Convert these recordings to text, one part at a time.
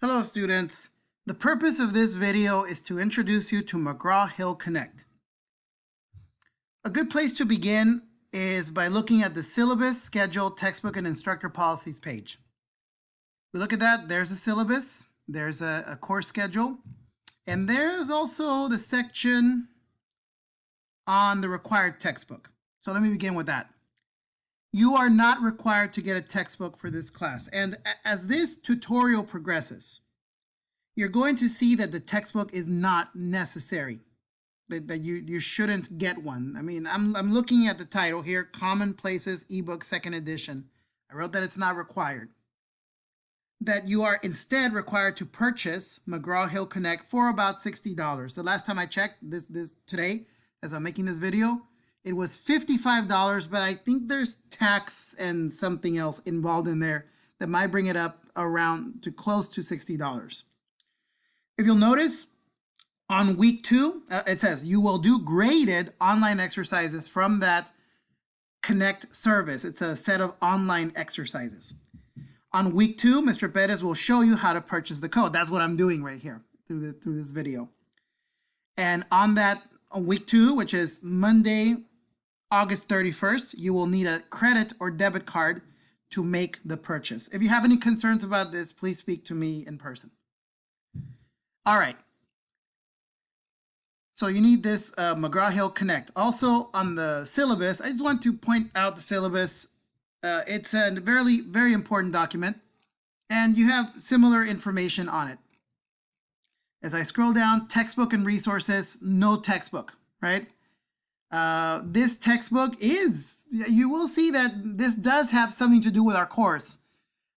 Hello students, the purpose of this video is to introduce you to McGraw-Hill Connect. A good place to begin is by looking at the syllabus, schedule, textbook, and instructor policies page. We look at that, there's a syllabus, there's a course schedule, and there's also the section on the required textbook. So let me begin with that. You are not required to get a textbook for this class. And as this tutorial progresses, you're going to see that the textbook is not necessary, that you shouldn't get one. I mean, I'm looking at the title here, Commonplaces ebook 2nd edition. I wrote that it's not required. That you are instead required to purchase McGraw-Hill Connect for about $60. The last time I checked, today, as I'm making this video, it was $55, but I think there's tax and something else involved in there that might bring it up around to close to $60. If you'll notice, on week 2, it says you will do graded online exercises from that Connect service. It's a set of online exercises. On week 2, Mr. Perez will show you how to purchase the code. That's what I'm doing right here through this video. And on week 2, which is Monday, August 31st, you will need a credit or debit card to make the purchase. If you have any concerns about this, please speak to me in person. All right. So you need this McGraw-Hill Connect. Also on the syllabus, I just want to point out the syllabus. It's a very, very important document, and you have similar information on it. As I scroll down, textbook and resources, no textbook, right? This textbook you will see that this does have something to do with our course,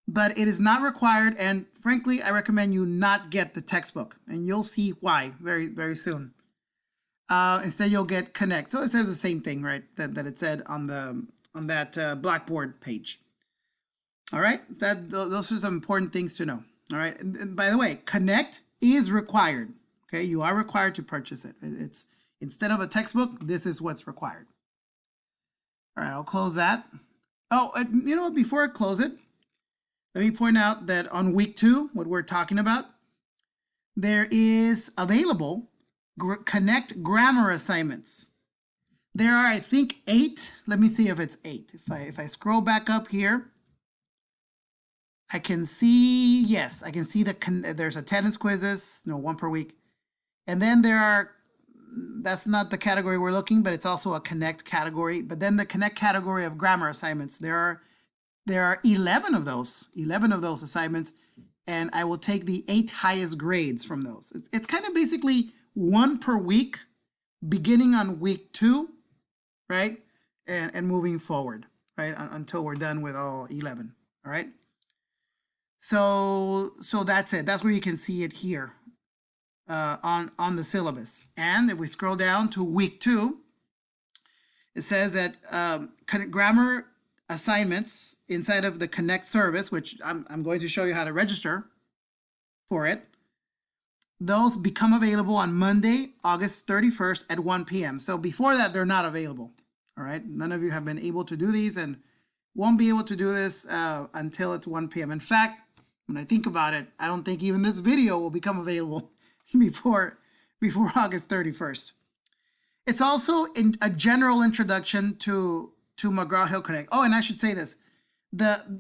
but it is not required, and frankly, I recommend you not get the textbook, and you'll see why very, very soon. Instead, you'll get Connect. So it says the same thing, right, that it said on that Blackboard page. All right, those are some important things to know. All right, and by the way, Connect is required. Okay, you are required to purchase it. It's instead of a textbook, this is what's required. All right, I'll close that. Oh, you know what? Before I close it, let me point out that on week 2, what we're talking about, there is available Connect grammar assignments. There are, I think, 8. Let me see if it's 8. If I scroll back up here, I can see, yes, I can see there's attendance quizzes, 1 per week. And then there are, that's not the category we're looking, but it's also a Connect category. But then the Connect category of grammar assignments, there are 11 of those assignments, and I will take the 8 highest grades from those. It's kind of basically 1 per week, beginning on week 2, right? And moving forward, right? Until we're done with all 11, all right? So that's it. That's where you can see it here on the syllabus. And if we scroll down to week 2, it says that grammar assignments inside of the Connect service, which I'm going to show you how to register for it. Those become available on Monday, August 31st at 1 p.m. So before that, they're not available. All right. None of you have been able to do these and won't be able to do this until it's 1 p.m. In fact, when I think about it, I don't think even this video will become available before August 31st. It's also a general introduction to McGraw-Hill Connect. Oh, and I should say this.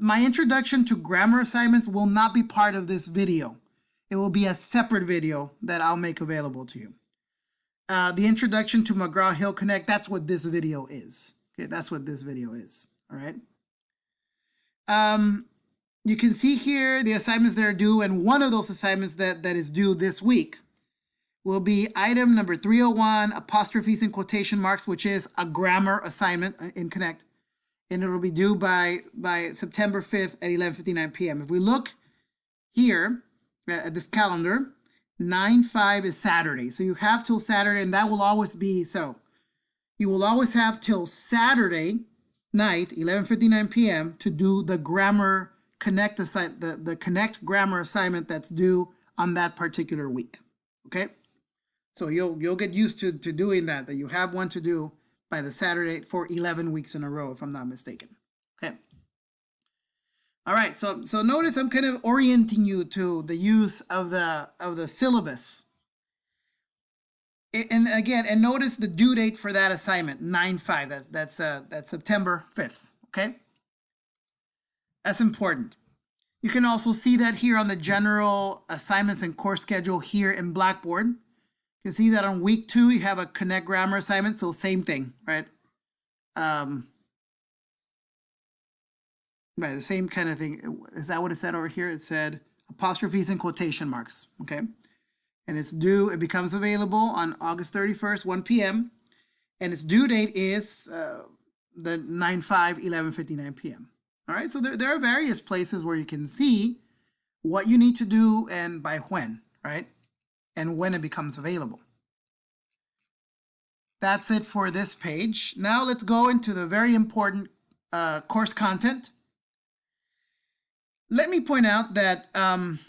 My introduction to grammar assignments will not be part of this video. It will be a separate video that I'll make available to you. The introduction to McGraw-Hill Connect, that's what this video is. Okay, that's what this video is. All right. You can see here the assignments that are due, and one of those assignments that is due this week will be item number 301, apostrophes and quotation marks, which is a grammar assignment in Connect. And it will be due by September 5th at 11:59 p.m. If we look here at this calendar, 9/5 is Saturday. So you have till Saturday, and that will always be so. You will always have till Saturday night, 11:59 p.m. to do the grammar Connect the Connect grammar assignment that's due on that particular week. Okay? So you'll get used to doing that you have one to do by the Saturday for 11 weeks in a row, if I'm not mistaken. Okay. All right, so notice I'm kind of orienting you to the use of the syllabus. And again, and notice the due date for that assignment, 9/5. That's September 5th. Okay, that's important. You can also see that here on the general assignments and course schedule here in Blackboard. You can see that on week 2 you have a Connect Grammar assignment, so same thing, right? Right, the same kind of thing. Is that what it said over here? It said apostrophes and quotation marks. Okay. And it's due, it becomes available on August 31st, 1 p.m. And its due date is the 9/5, 11:59 p.m. All right, so there are various places where you can see what you need to do and by when, right? And when it becomes available. That's it for this page. Now let's go into the very important course content. Let me point out that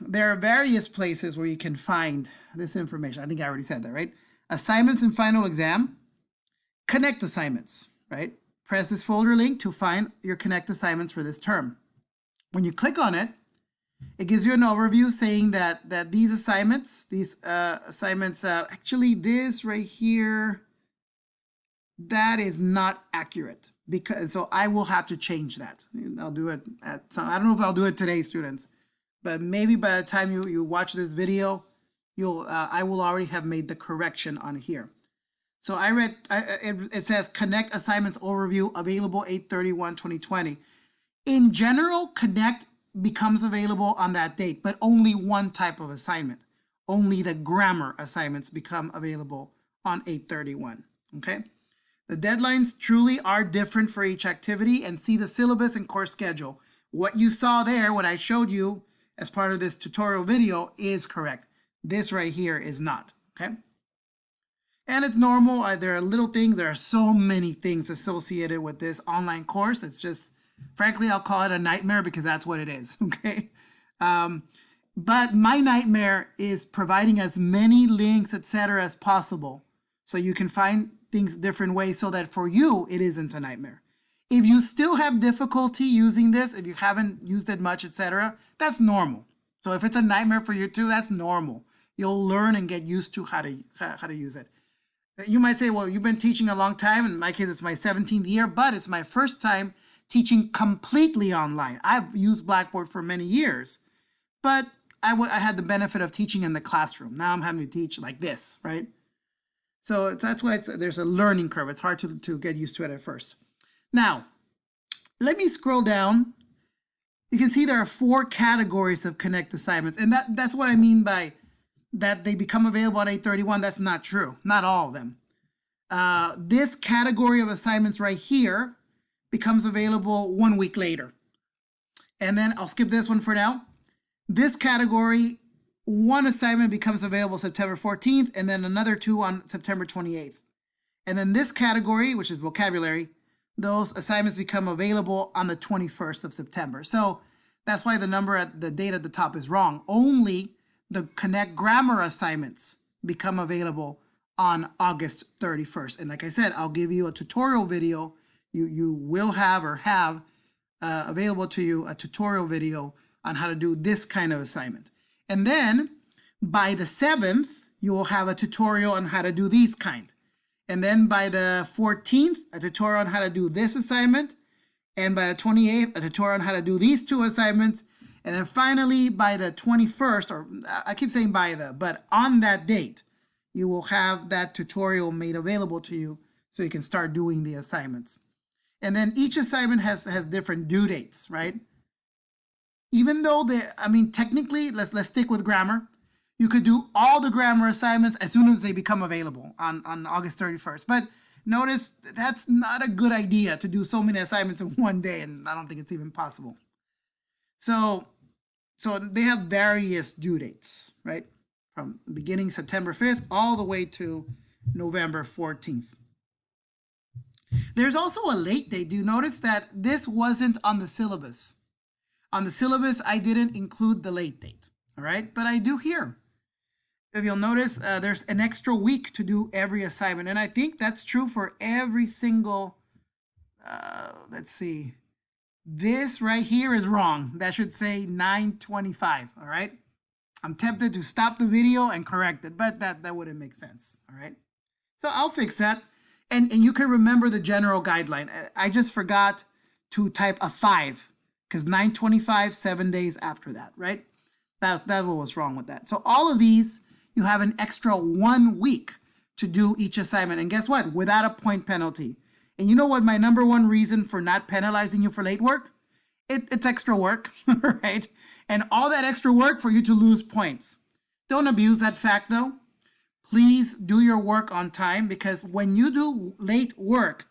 there are various places where you can find this information. I think I already said that, right? Assignments and final exam, Connect assignments, right? Press this folder link to find your Connect assignments for this term. When you click on it, it gives you an overview saying that these assignments, actually this right here, that is not accurate. Because so I will have to change that. I'll do it at some, I don't know if I'll do it today, students, but maybe by the time you watch this video, I will already have made the correction on here. So it says Connect assignments overview available 8/31/2020. In general, Connect becomes available on that date, but only one type of assignment. Only the grammar assignments become available on 8/31. Okay. The deadlines truly are different for each activity, and see the syllabus and course schedule. What you saw there, what I showed you as part of this tutorial video is correct. This right here is not, okay? And it's normal. There are little things. There are so many things associated with this online course. It's just, frankly, I'll call it a nightmare because that's what it is, okay? But my nightmare is providing as many links, etc., as possible so you can find things different ways so that for you, it isn't a nightmare. If you still have difficulty using this, if you haven't used it much, etc., that's normal. So if it's a nightmare for you too, that's normal. You'll learn and get used to how to use it. You might say, well, you've been teaching a long time. In my case, it's my 17th year, but it's my first time teaching completely online. I've used Blackboard for many years, but I had the benefit of teaching in the classroom. Now I'm having to teach like this, right? So that's why there's a learning curve. It's hard to get used to it at first. Now, let me scroll down. You can see there are 4 categories of Connect assignments. And that's what I mean by that they become available on 8/31. That's not true. Not all of them. This category of assignments right here becomes available 1 week later. And then I'll skip this one for now. This category, one assignment becomes available September 14th, and then another 2 on September 28th. And then this category, which is vocabulary, those assignments become available on the 21st of September. So that's why the number at the date at the top is wrong. Only the Connect Grammar assignments become available on August 31st. And like I said, I'll give you a tutorial video. You will have available to you a tutorial video on how to do this kind of assignment. And then by the 7th, you will have a tutorial on how to do these kind. And then by the 14th, a tutorial on how to do this assignment. And by the 28th, a tutorial on how to do these 2 assignments. And then finally, by the 21st, or I keep saying but on that date, you will have that tutorial made available to you so you can start doing the assignments. And then each assignment has different due dates, right? Even though technically, let's stick with grammar. You could do all the grammar assignments as soon as they become available on August 31st. But notice that's not a good idea to do so many assignments in one day, and I don't think it's even possible. So they have various due dates, right? From beginning September 5th all the way to November 14th. There's also a late date. Do you notice that this wasn't on the syllabus? On the syllabus, I didn't include the late date, all right? But I do here. If you'll notice, there's an extra week to do every assignment. And I think that's true for every single, let's see, This right here is wrong. That should say 9:25, all right? I'm tempted to stop the video and correct it, but that wouldn't make sense, all right? So I'll fix that. And you can remember the general guideline. I just forgot to type a 5 because 9:25, 7 days after that, right? That's what was wrong with that. So all of these, you have an extra 1 week to do each assignment. And guess what? Without a point penalty. And you know what my number one reason for not penalizing you for late work? It's extra work, right? And all that extra work for you to lose points. Don't abuse that fact though. Please do your work on time, because when you do late work,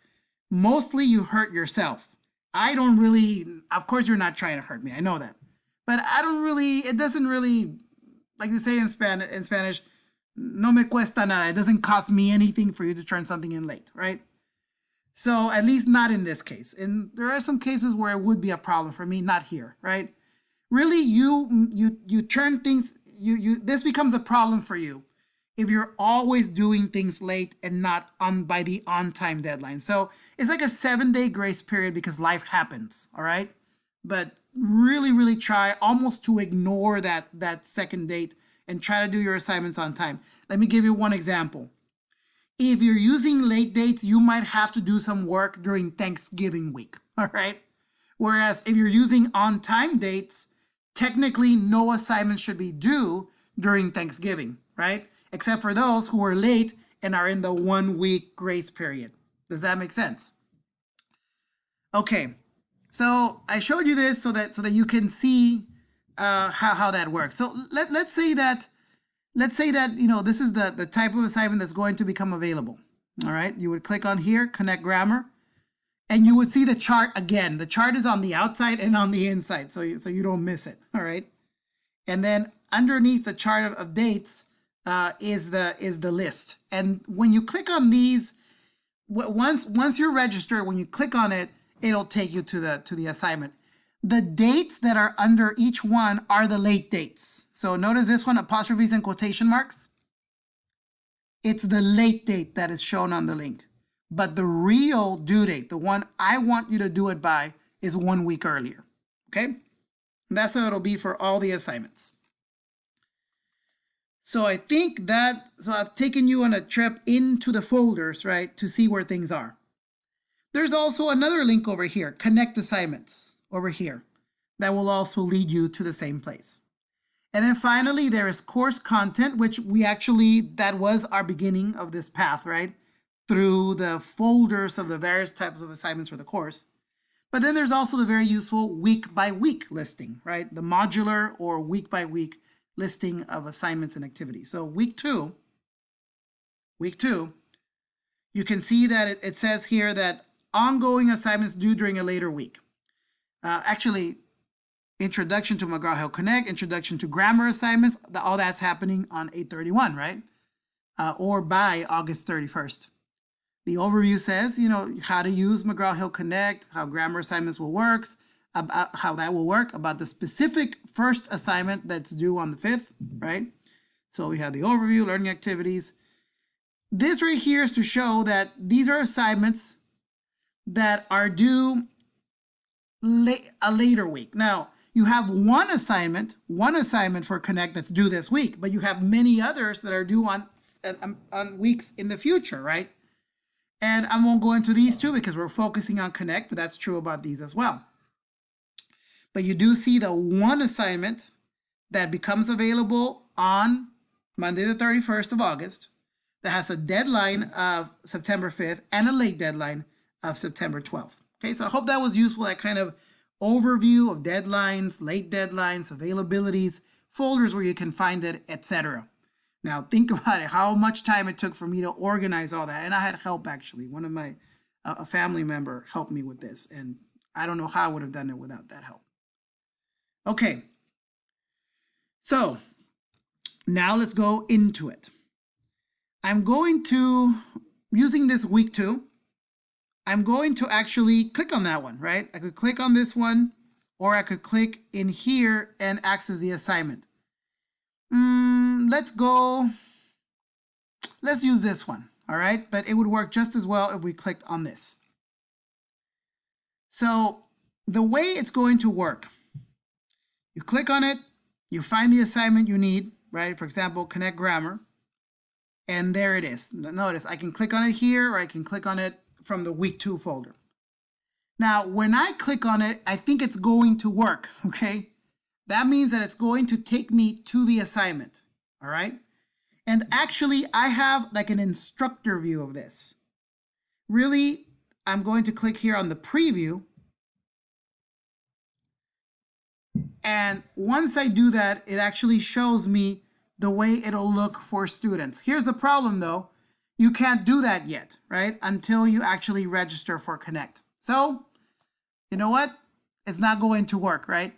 mostly you hurt yourself. I don't really, of course you're not trying to hurt me, I know that. But I don't really, it doesn't really, like they say in Spanish, no me cuesta nada. It doesn't cost me anything for you to turn something in late, right? So at least not in this case. And there are some cases where it would be a problem for me, not here, right? Really, you turn things, this becomes a problem for you if you're always doing things late and not by the on-time deadline. So it's like a 7-day grace period because life happens, all right? But really, really try almost to ignore that second date and try to do your assignments on time. Let me give you one example. If you're using late dates, you might have to do some work during Thanksgiving week, all right? Whereas if you're using on-time dates, technically no assignment should be due during Thanksgiving, right? Except for those who are late and are in the 1 week grace period. Does that make sense? Okay, so I showed you this so that you can see how that works. So let's say that this is the type of assignment that's going to become available. All right, you would click on here, connect grammar, and you would see the chart again. The chart is on the outside and on the inside, so you don't miss it. All right, and then underneath the chart of dates is the list. And when you click on these, once you're registered, when you click on it, it'll take you to the assignment. The dates that are under each one are the late dates. So notice this one, apostrophes and quotation marks. It's the late date that is shown on the link. But the real due date, the one I want you to do it by, is 1 week earlier. Okay? And that's how it'll be for all the assignments. So I think so I've taken you on a trip into the folders, right, to see where things are. There's also another link over here, connect assignments, over here, that will also lead you to the same place. And then finally, there is course content, which that was our beginning of this path, right? Through the folders of the various types of assignments for the course. But then there's also the very useful week by week listing, right? The modular or week by week listing of assignments and activities. So week two, you can see that it says here that ongoing assignments due during a later week. Actually, introduction to McGraw-Hill Connect, introduction to grammar assignments, all that's happening on 8/31, right? Or by August 31st. The overview says, how to use McGraw-Hill Connect, how grammar assignments will work, how that will work, about the specific first assignment that's due on the 5th, right? So we have the overview, learning activities. This right here is to show that these are assignments that are due a later week. Now, you have one assignment for Connect that's due this week, but you have many others that are due on weeks in the future, right? And I won't go into these two because we're focusing on Connect, but that's true about these as well. But you do see the one assignment that becomes available on Monday the 31st of August that has a deadline of September 5th and a late deadline of September 12th. Okay, so I hope that was useful, that kind of overview of deadlines, late deadlines, availabilities, folders where you can find it, etc. Now think about it, how much time it took for me to organize all that. And I had help, actually. One of my, a family member helped me with this, and I don't know how I would have done it without that help. Okay, so now let's go into it. I'm going to, using this week 2, I'm going to actually click on that one, right? I could click on this one, or I could click in here and access the assignment. Let's use this one, all right? But it would work just as well if we clicked on this. So the way it's going to work, you click on it, you find the assignment you need, right? For example, Connect Grammar, and there it is. Notice I can click on it here, or I can click on it from the week 2 folder. Now, when I click on it, I think it's going to work, okay? That means that it's going to take me to the assignment, all right? And actually, I have like an instructor view of this. Really, I'm going to click here on the preview. And once I do that, it actually shows me the way it'll look for students. Here's the problem though. You can't do that yet, right? Until you actually register for Connect. So, you know what? It's not going to work, right?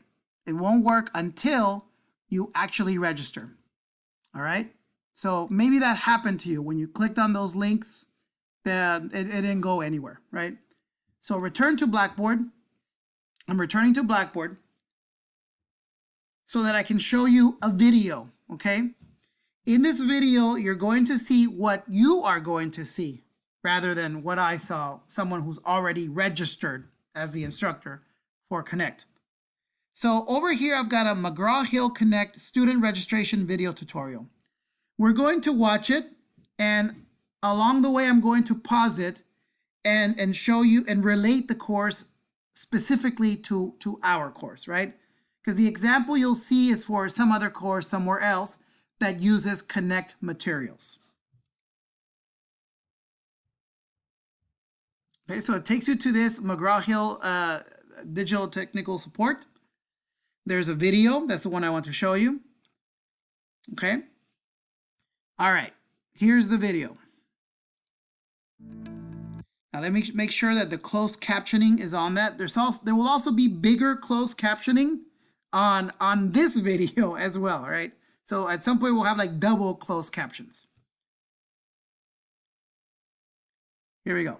It won't work until you actually register, all right? So maybe that happened to you when you clicked on those links, it didn't go anywhere, right? So return to Blackboard. I'm returning to Blackboard so that I can show you a video, okay? In this video, you're going to see what you are going to see rather than what I saw, someone who's already registered as the instructor for Connect. So over here, I've got a McGraw-Hill Connect student registration video tutorial. We're going to watch it, and along the way, I'm going to pause it and show you and relate the course specifically to our course, right? Because the example you'll see is for some other course somewhere else that uses Connect materials. Okay, so it takes you to this McGraw-Hill Digital Technical Support. There's a video, that's the one I want to show you. Okay. All right, here's the video. Now let me make sure that the closed captioning is on that. There will also be bigger closed captioning on this video as well, right? So at some point we'll have like double closed captions. Here we go.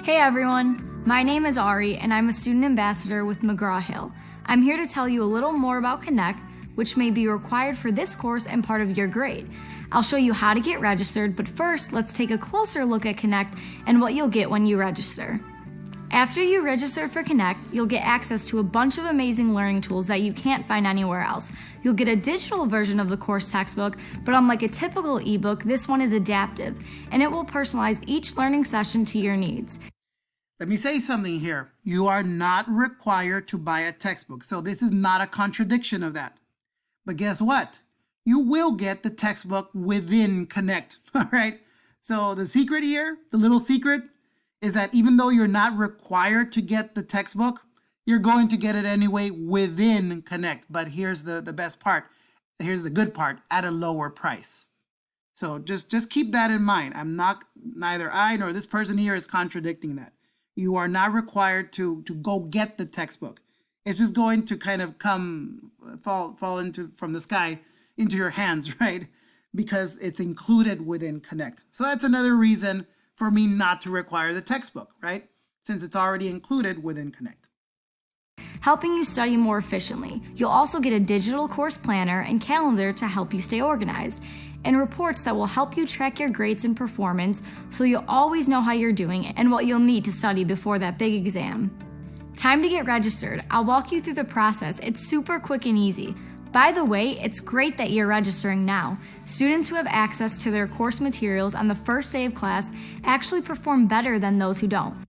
Hey everyone, my name is Ari and I'm a student ambassador with McGraw-Hill. I'm here to tell you a little more about Connect, which may be required for this course and part of your grade. I'll show you how to get registered, but first let's take a closer look at Connect and what you'll get when you register. After you register for Connect, you'll get access to a bunch of amazing learning tools that you can't find anywhere else. You'll get a digital version of the course textbook, but unlike a typical ebook, this one is adaptive, and it will personalize each learning session to your needs. Let me say something here. You are not required to buy a textbook, so this is not a contradiction of that. But guess what? You will get the textbook within Connect, all right? So the secret here, the little secret, is that even though you're not required to get the textbook, you're going to get it anyway within Connect. But here's the best part. Here's the good part, at a lower price. So just keep that in mind. Neither I nor this person here is contradicting that. You are not required to go get the textbook. It's just going to kind of fall into from the sky into your hands, right? Because it's included within Connect. So that's another reason for me not to require the textbook, right? Since it's already included within Connect. Helping you study more efficiently. You'll also get a digital course planner and calendar to help you stay organized, and reports that will help you track your grades and performance so you'll always know how you're doing and what you'll need to study before that big exam. Time to get registered. I'll walk you through the process. It's super quick and easy. By the way, it's great that you're registering now. Students who have access to their course materials on the first day of class actually perform better than those who don't.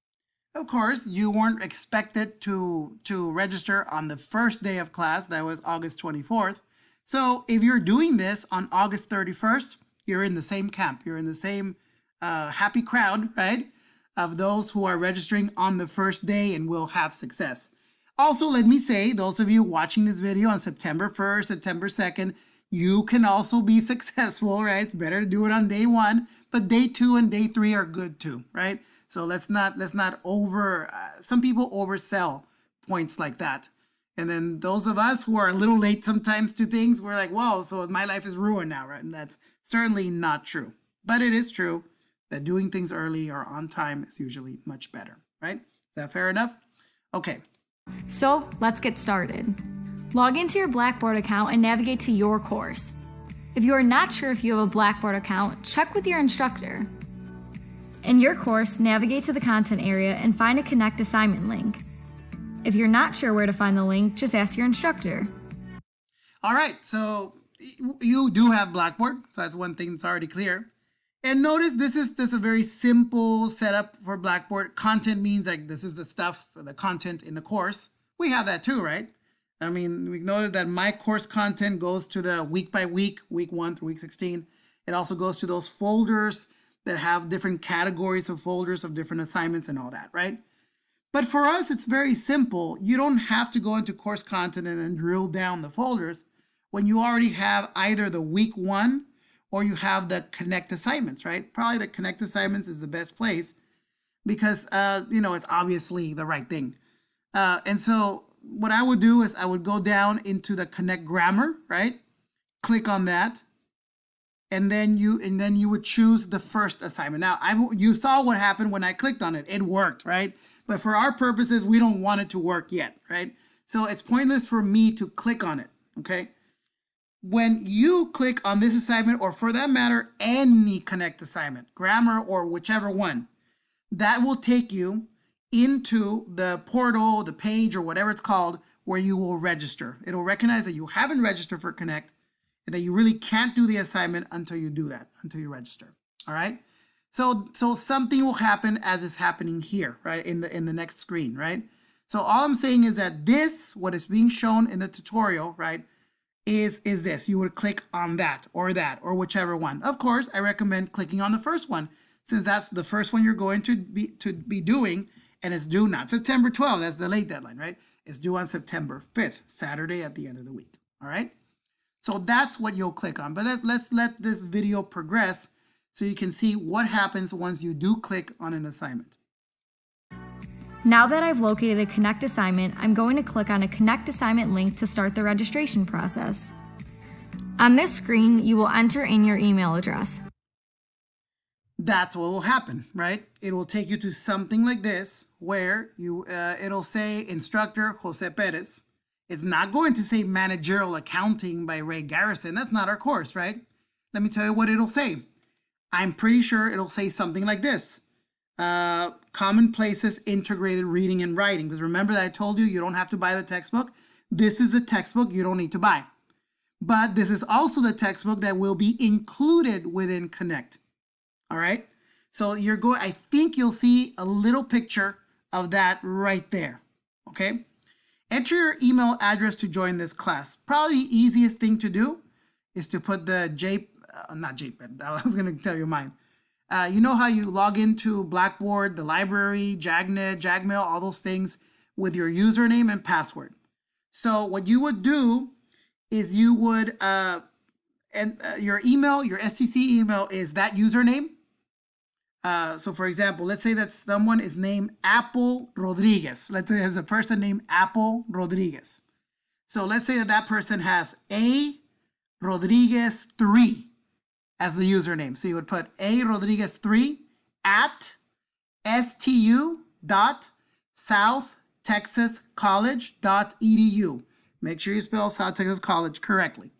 Of course, you weren't expected to register on the first day of class, that was August 24th. So if you're doing this on August 31st, you're in the same camp. You're in the same happy crowd, right, of those who are registering on the first day and will have success. Also, let me say, those of you watching this video on September 1st, September 2nd, you can also be successful, right? It's better to do it on day 1, but day 2 and day 3 are good too, right? So let's not some people oversell points like that. And then those of us who are a little late sometimes to things, we're like, whoa, so my life is ruined now, right? And that's certainly not true. But it is true that doing things early or on time is usually much better, right? Is that fair enough? Okay. So let's get started. Log into your Blackboard account and navigate to your course. If you are not sure if you have a Blackboard account, check with your instructor. In your course, navigate to the content area and find a Connect assignment link. If you're not sure where to find the link, just ask your instructor. All right, so you do have Blackboard, so that's one thing that's already clear. And notice this is a very simple setup for Blackboard. Content means like this is the stuff, the content in the course. We have that too, right? I mean, we noted that my course content goes to the week by week, week 1 through week 16. It also goes to those folders that have different categories of folders of different assignments and all that, right? But for us, it's very simple. You don't have to go into course content and then drill down the folders when you already have either the week 1 or you have the Connect assignments, right? Probably the Connect assignments is the best place because, it's obviously the right thing. And so what I would do is I would go down into the Connect grammar, right? Click on that. And then you would choose the first assignment. Now, you saw what happened when I clicked on it. It worked, right? But for our purposes, we don't want it to work yet, right? So it's pointless for me to click on it, okay? When you click on this assignment, or for that matter, any Connect assignment, grammar or whichever one, that will take you into the portal, the page, or whatever it's called, where you will register. It'll recognize that you haven't registered for Connect, and that you really can't do the assignment until you do that, until you register. All right. So something will happen as is happening here, right? In the next screen, right? So all I'm saying is that what is being shown in the tutorial, right, is this. You would click on that or whichever one. Of course, I recommend clicking on the first one, since that's the first one you're going to be doing, and it's due not September 12th. That's the late deadline, right? It's due on September 5th, Saturday at the end of the week. All right. So that's what you'll click on. But let's let this video progress so you can see what happens once you do click on an assignment. Now that I've located a Connect assignment, I'm going to click on a Connect assignment link to start the registration process. On this screen, you will enter in your email address. That's what will happen, right? It will take you to something like this where it'll say instructor Jose Perez. It's not going to say managerial accounting by Ray Garrison. That's not our course, right? Let me tell you what it'll say. I'm pretty sure it'll say something like this. Commonplaces integrated reading and writing. Because remember that I told you don't have to buy the textbook. This is the textbook you don't need to buy. But this is also the textbook that will be included within Connect. All right. So I think you'll see a little picture of that right there. Okay. Enter your email address to join this class. Probably the easiest thing to do is to put the not JPEG. I was going to tell you mine. You know how you log into Blackboard, the library, JAGNet, JAGMail, all those things with your username and password. So what you would do is you would, your email, your STC email is that username. So for example, let's say that someone is named Apple Rodriguez. Let's say there's a person named Apple Rodriguez. So let's say that person has A Rodriguez 3 as the username. So you would put A Rodriguez 3 at stu.southtexascollege.edu. Make sure you spell South Texas College correctly.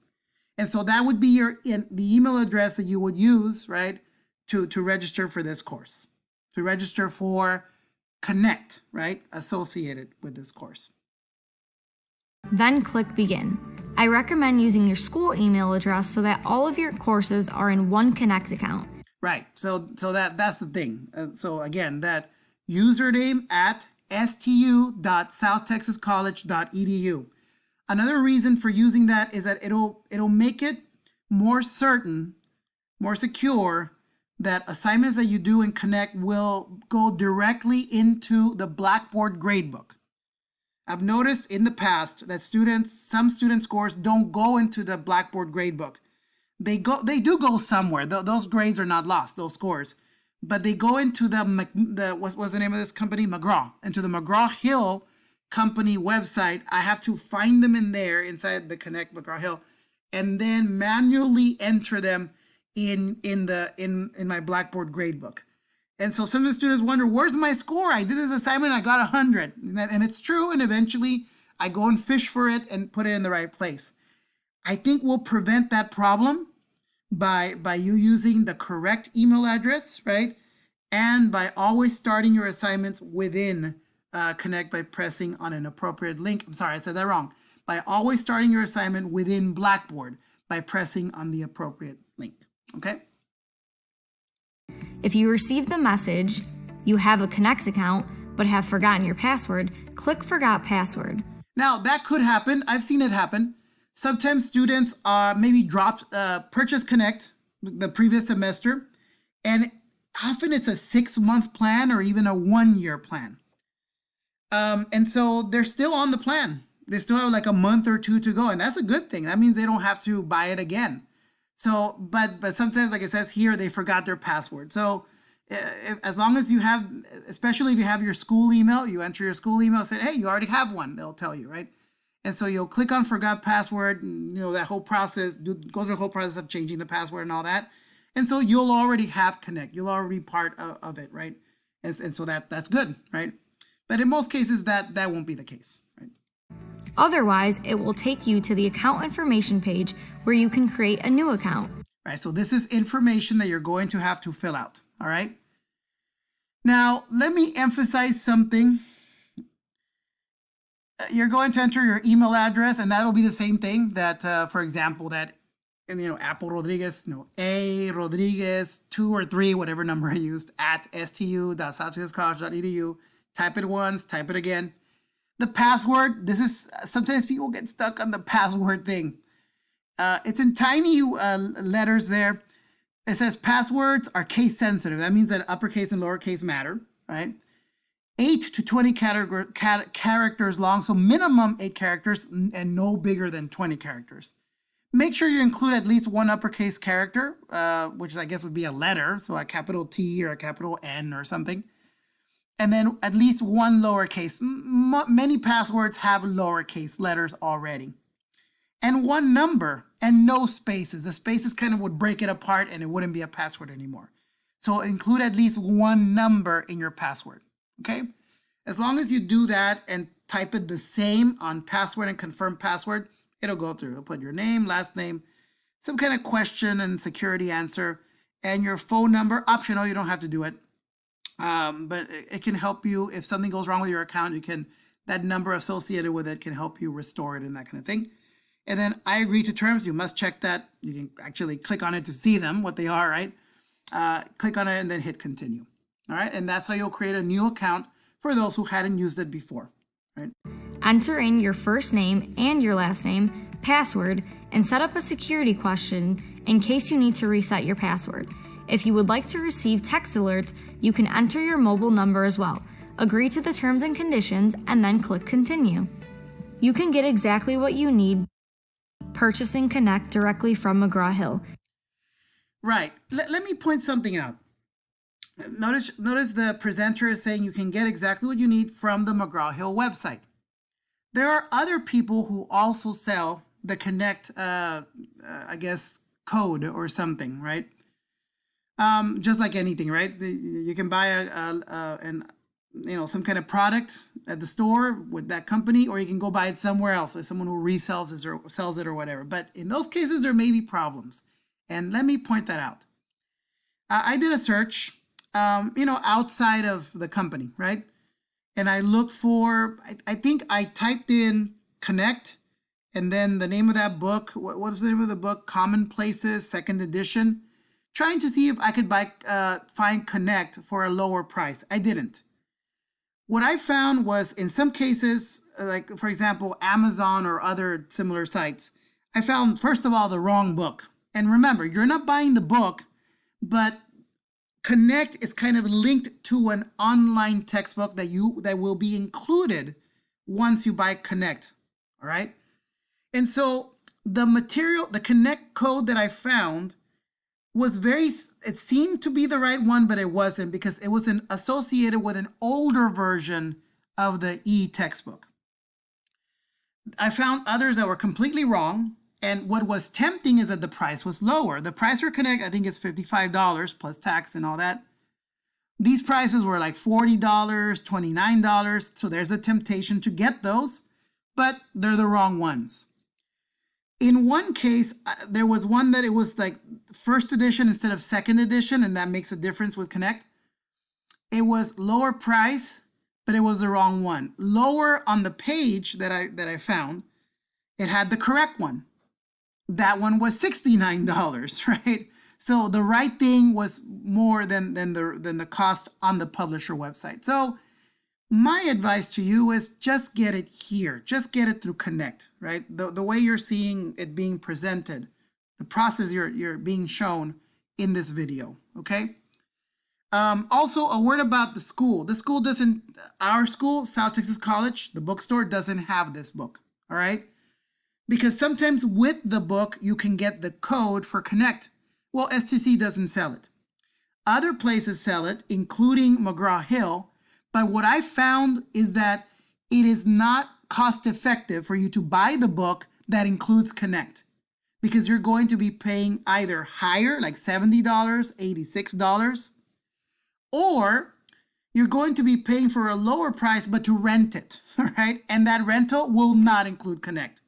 And so that would be the email address that you would use, right, to register for this course, to register for Connect, right, associated with this course. Then click Begin. I recommend using your school email address so that all of your courses are in one Connect account. Right. So that's the thing. So again, that username at stu.southtexascollege.edu. Another reason for using that is that it'll make it more certain, more secure, that assignments that you do in Connect will go directly into the Blackboard gradebook. I've noticed in the past that some student scores don't go into the Blackboard gradebook. They do go somewhere. Those grades are not lost, those scores, but they go into what's the name of this company? McGraw, into the McGraw-Hill company website. I have to find them in there inside the Connect McGraw-Hill, and then manually enter them in my Blackboard gradebook. And so some of the students wonder, where's my score? I did this assignment, I got 100. And it's true, and eventually I go and fish for it and put it in the right place. I think we'll prevent that problem by you using the correct email address, right? and by always starting your assignments within Connect by pressing on an appropriate link. I'm sorry, I said that wrong. By always starting your assignment within Blackboard by pressing on the appropriate link, okay? If you receive the message, you have a Connect account, but have forgotten your password, click Forgot Password. Now, that could happen. I've seen it happen. Sometimes students maybe dropped Purchase Connect the previous semester, and often it's a 6-month plan or even a 1-year plan. And so they're still on the plan. They still have like a month or 2 to go, and that's a good thing. That means they don't have to buy it again. So, but sometimes, like it says here, they forgot their password. So as long as you have, especially if you have your school email, you enter your school email and say, hey, you already have one, they'll tell you, right? And so you'll click on forgot password, and, that whole process, go through the whole process of changing the password and all that. And so you'll already have Connect. You'll already be part of it, right? And so that's good, right? But in most cases, that won't be the case, right? Otherwise, it will take you to the account information page where you can create a new account. Right, so this is information that you're going to have to fill out, all right? Now, let me emphasize something. You're going to enter your email address, and that'll be the same thing that, for example, that, Apple Rodriguez, A Rodriguez 2 or 3, whatever number I used, at stu.southtexascollege.edu. Type it once, type it again. The password, this is, sometimes people get stuck on the password thing. It's in tiny letters there. It says passwords are case sensitive. That means that uppercase and lowercase matter, right? 8 to 20 characters long, so minimum 8 characters and no bigger than 20 characters. Make sure you include at least one uppercase character, which I guess would be a letter, so a capital T or a capital N or something. And then at least one lowercase. Many passwords have lowercase letters already. And one number and no spaces. The spaces kind of would break it apart and it wouldn't be a password anymore. So include at least one number in your password, okay? As long as you do that and type it the same on password and confirm password, it'll go through. It'll put your name, last name, some kind of question and security answer, and your phone number. Optional, you don't have to do it. But it can help you if something goes wrong with your account. That number associated with it can help you restore it and that kind of thing. And then I agree to terms. You must check that. You can actually click on it to see them, what they are, right? Click on it and then hit continue. All right, and that's how you'll create a new account for those who hadn't used it before, right? Enter in your first name and your last name, password, and set up a security question in case you need to reset your password. If you would like to receive text alerts, you can enter your mobile number as well. Agree to the terms and conditions, and then click Continue. You can get exactly what you need purchasing Connect directly from McGraw-Hill. Right. Let me point something out. Notice the presenter is saying you can get exactly what you need from the McGraw-Hill website. There are other people who also sell the Connect, I guess, code or something, right? Just like anything, right? You can buy some kind of product at the store with that company, or you can go buy it somewhere else with someone who resells it or sells it or whatever. But in those cases, there may be problems. And let me point that out. I did a search, outside of the company, right? And I looked for, I think I typed in Connect and then the name of that book. What was the name of the book? Commonplaces, 2nd edition. Trying to see if I could find Connect for a lower price. I didn't. What I found was in some cases, like for example, Amazon or other similar sites, I found, first of all, the wrong book. And remember, you're not buying the book, but Connect is kind of linked to an online textbook that will be included once you buy Connect, all right? And so the Connect code that I found was it seemed to be the right one, but it wasn't, because it was associated with an older version of the e-textbook. I found others that were completely wrong, and what was tempting is that the price was lower. The price for Connect, I think, is $55 plus tax and all that. These prices were like $40, $29, so there's a temptation to get those, but they're the wrong ones. In one case, there was one that it was like 1st edition instead of 2nd edition, and that makes a difference with Connect. It was lower price, but it was the wrong one. Lower on the page that I found, it had the correct one. That one was $69, right? So the right thing was more than the cost on the publisher website. So my advice to you is just get it here. Just get it through Connect, right? The way you're seeing it being presented, the process you're being shown in this video, okay? Also, a word about the school. The school doesn't, our school, South Texas College, the bookstore doesn't have this book, all right? Because sometimes with the book, you can get the code for Connect. Well, STC doesn't sell it. Other places sell it, including McGraw-Hill, but what I found is that it is not cost effective for you to buy the book that includes Connect, because you're going to be paying either higher, like $70, $86, or you're going to be paying for a lower price, but to rent it, all right? And that rental will not include Connect.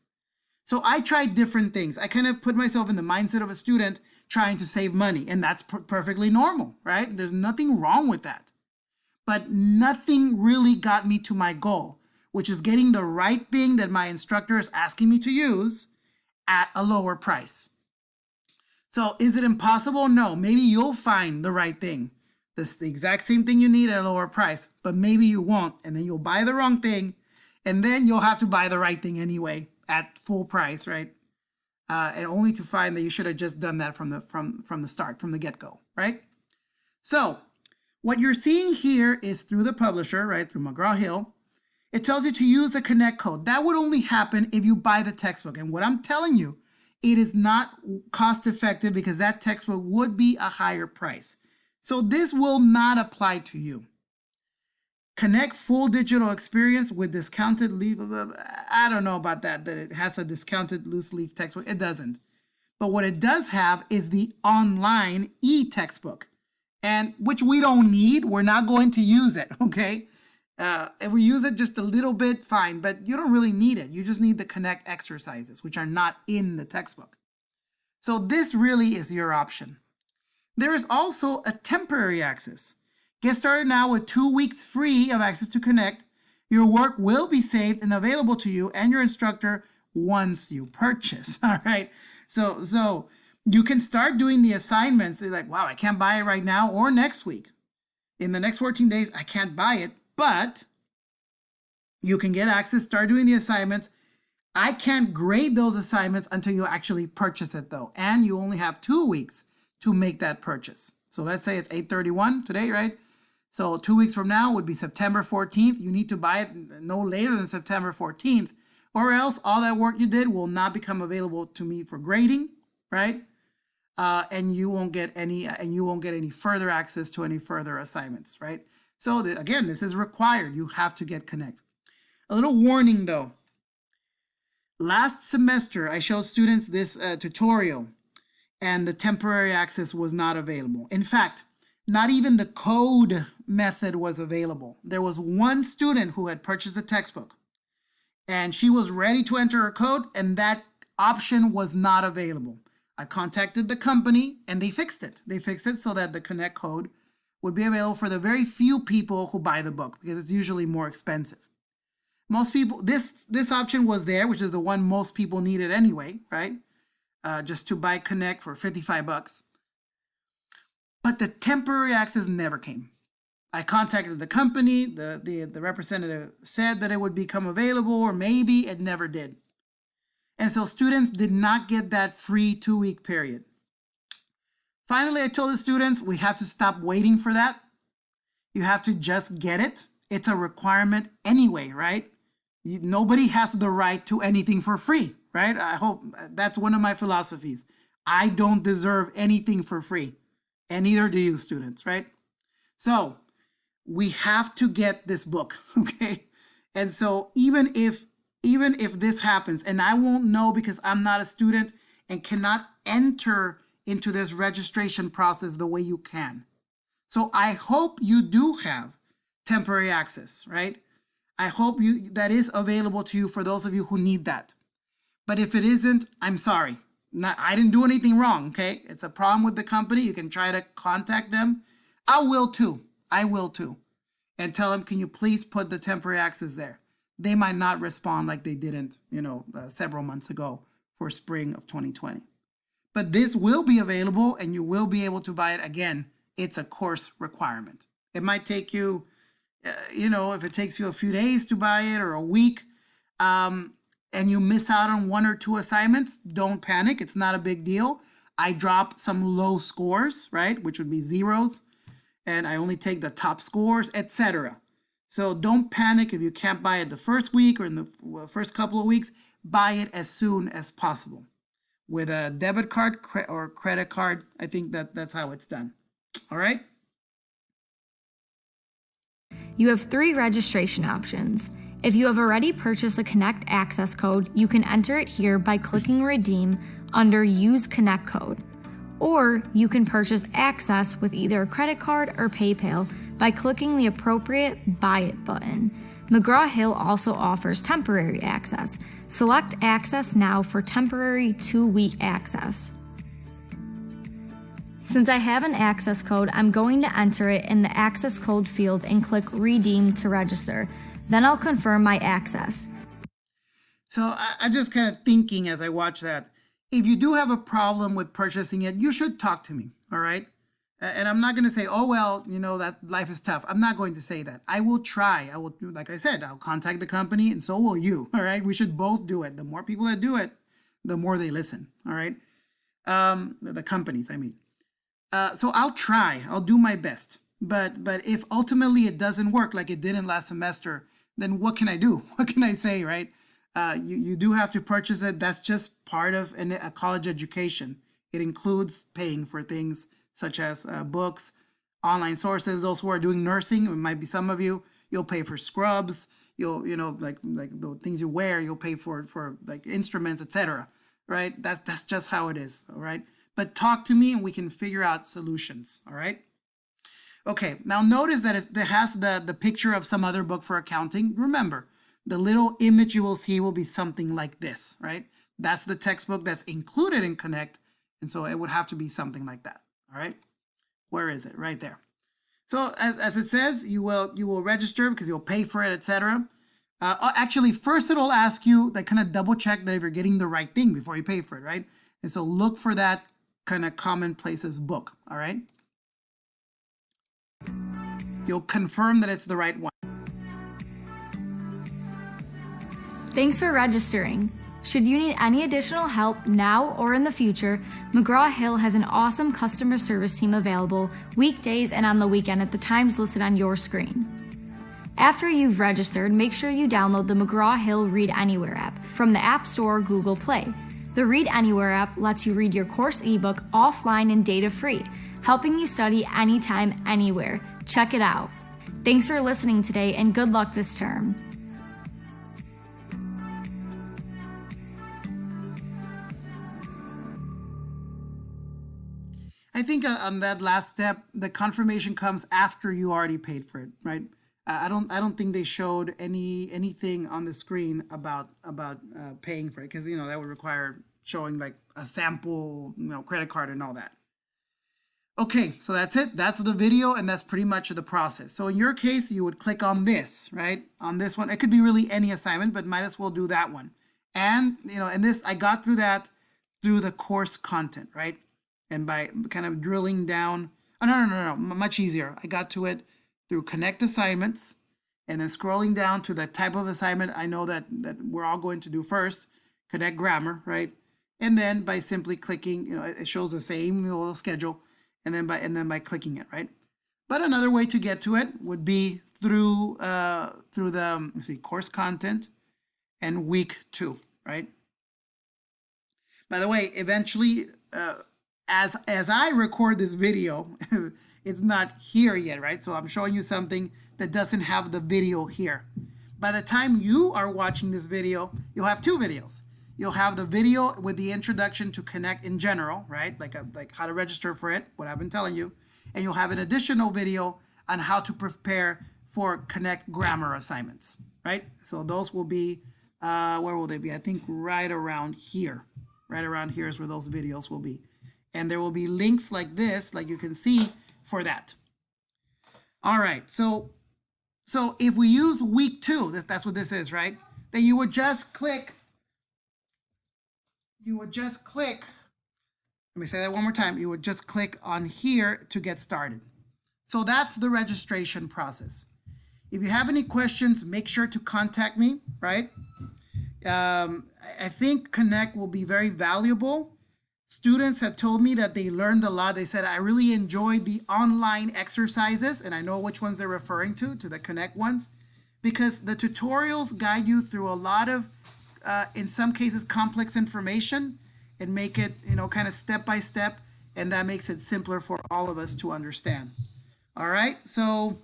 So I tried different things. I kind of put myself in the mindset of a student trying to save money, and that's perfectly normal, right? There's nothing wrong with that. But nothing really got me to my goal, which is getting the right thing that my instructor is asking me to use at a lower price. So is it impossible? No, maybe you'll find the right thing. This the exact same thing you need at a lower price, but maybe you won't, and then you'll buy the wrong thing, and then you'll have to buy the right thing anyway at full price, right? And only to find that you should have just done that from the start, from the get-go, right? So what you're seeing here is through the publisher, right, through McGraw-Hill. It tells you to use the Connect code. That would only happen if you buy the textbook. And what I'm telling you, it is not cost effective because that textbook would be a higher price. So this will not apply to you. Connect full digital experience with discounted leaf. I don't know about that it has a discounted loose leaf textbook. It doesn't. But what it does have is the online e-textbook, and which we don't need. We're not going to use it, okay? If we use it just a little bit, fine, but you don't really need it. You just need the Connect exercises, which are not in the textbook. So this really is your option. There is also a temporary access. Get started now with 2 weeks free of access to Connect. Your work will be saved and available to you and your instructor once you purchase, all right? So you can start doing the assignments. You're like, wow, I can't buy it right now or next week. In the next 14 days, I can't buy it, but you can get access, start doing the assignments. I can't grade those assignments until you actually purchase it though. And you only have 2 weeks to make that purchase. So let's say it's 8/31 today, right? So 2 weeks from now would be September 14th. You need to buy it no later than September 14th, or else all that work you did will not become available to me for grading, right? And you won't get any further access to any further assignments, right? So again, this is required. You have to get Connect. A little warning though. Last semester, I showed students this tutorial, and the temporary access was not available. In fact, not even the code method was available. There was one student who had purchased a textbook, and she was ready to enter her code, and that option was not available. I contacted the company, and they fixed it. They fixed it so that the Connect code would be available for the very few people who buy the book, because it's usually more expensive. Most people, this option was there, which is the one most people needed anyway, right? Just to buy Connect for $55. But the temporary access never came. I contacted the company, the representative said that it would become available, or maybe it never did. And so students did not get that free 2-week period. Finally, I told the students, we have to stop waiting for that. You have to just get it. It's a requirement anyway, right? Nobody has the right to anything for free, right? I hope that's one of my philosophies. I don't deserve anything for free, and neither do you, students, right? So we have to get this book, okay? And so even if this happens, and I won't know because I'm not a student and cannot enter into this registration process the way you can. So I hope you do have temporary access, right? I hope that is available to you for those of you who need that. But if it isn't, I'm sorry. I didn't do anything wrong, okay? It's a problem with the company. You can try to contact them. I will too. I will too. And tell them, can you please put the temporary access there? They might not respond like they didn't, several months ago for spring of 2020. But this will be available and you will be able to buy it again. It's a course requirement. It might take you, if it takes you a few days to buy it or a week, and you miss out on 1 or 2 assignments, don't panic. It's not a big deal. I drop some low scores, right, which would be zeros, and I only take the top scores, etc. So don't panic if you can't buy it the first week or in the first couple of weeks. Buy it as soon as possible. With a debit card or credit card, I think that's how it's done. All right? You have 3 registration options. If you have already purchased a Connect access code, you can enter it here by clicking Redeem under Use Connect Code. Or you can purchase access with either a credit card or PayPal by clicking the appropriate Buy It button. McGraw-Hill also offers temporary access. Select Access now for temporary 2-week access. Since I have an access code, I'm going to enter it in the access code field and click Redeem to register. Then I'll confirm my access. So I'm just kind of thinking as I watch that, if you do have a problem with purchasing it, you should talk to me, all right? And I'm not going to say, oh, well, that life is tough. I'm not going to say that. I will try. I will, like I said, I'll contact the company and so will you, all right? We should both do it. The more people that do it, the more they listen, all right? The companies, I mean. So I'll try. I'll do my best. But if ultimately it doesn't work like it didn't last semester, then what can I do? What can I say, right? You do have to purchase it. That's just part of a college education. It includes paying for things such as books, online sources. Those who are doing nursing, it might be some of you, you'll pay for scrubs. You'll, like the things you wear, you'll pay for like instruments, etc. Right? That's just how it is. All right. But talk to me and we can figure out solutions. All right. Okay. Now notice that it has the picture of some other book for accounting. Remember, the little image you will see will be something like this, right? That's the textbook that's included in Connect. And so it would have to be something like that. All right. Where is it? Right there. So as it says, you will register because you'll pay for it, etc. Actually, first it'll ask you, like, kind of double check that if you're getting the right thing before you pay for it, right? And so look for that kind of commonplaces book. All right. You'll confirm that it's the right one. Thanks for registering. Should you need any additional help now or in the future, McGraw-Hill has an awesome customer service team available weekdays and on the weekend at the times listed on your screen. After you've registered, make sure you download the McGraw-Hill Read Anywhere app from the App Store or Google Play. The Read Anywhere app lets you read your course ebook offline and data-free, helping you study anytime, anywhere. Check it out. Thanks for listening today and good luck this term. I think on that last step, the confirmation comes after you already paid for it, right? I don't think they showed anything on the screen about paying for it because that would require showing like a sample credit card and all that. Okay, so that's it. That's the video, and that's pretty much the process. So in your case, you would click on this, right? On this one, it could be really any assignment, but might as well do that one. And in this, I got through that through the course content, right? And by kind of drilling down, oh, no, much easier. I got to it through Connect assignments and then scrolling down to the type of assignment I know that we're all going to do first, Connect grammar, right? And then by simply clicking, it shows the same little schedule and then by clicking it, right? But another way to get to it would be through the, let's see, course content and week 2, right? By the way, eventually, as I record this video, it's not here yet, right? So I'm showing you something that doesn't have the video here. By the time you are watching this video, you'll have 2 videos. You'll have the video with the introduction to Connect in general, right? Like how to register for it, what I've been telling you. And you'll have an additional video on how to prepare for Connect grammar assignments, right? So those will be, where will they be? I think right around here. Right around here is where those videos will be. And there will be links like this, like you can see, for that. All right, so if we use week 2, that's what this is, right? Then you would just click, let me say that one more time. You would just click on here to get started. So that's the registration process. If you have any questions, make sure to contact me, right? I think Connect will be very valuable. Students have told me that they learned a lot. They said, I really enjoyed the online exercises, and I know which ones they're referring to the Connect ones, because the tutorials guide you through a lot of, in some cases, complex information and make it, kind of step by step, and that makes it simpler for all of us to understand. All right, so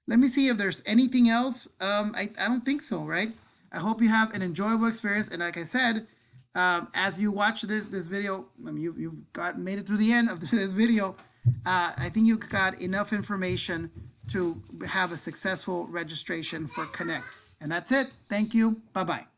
let me see if there's anything else. I don't think so, right? I hope you have an enjoyable experience, and like I said, as you watch this video, you've made it through the end of this video. I think you got enough information to have a successful registration for Connect. And that's it. Thank you. Bye-bye.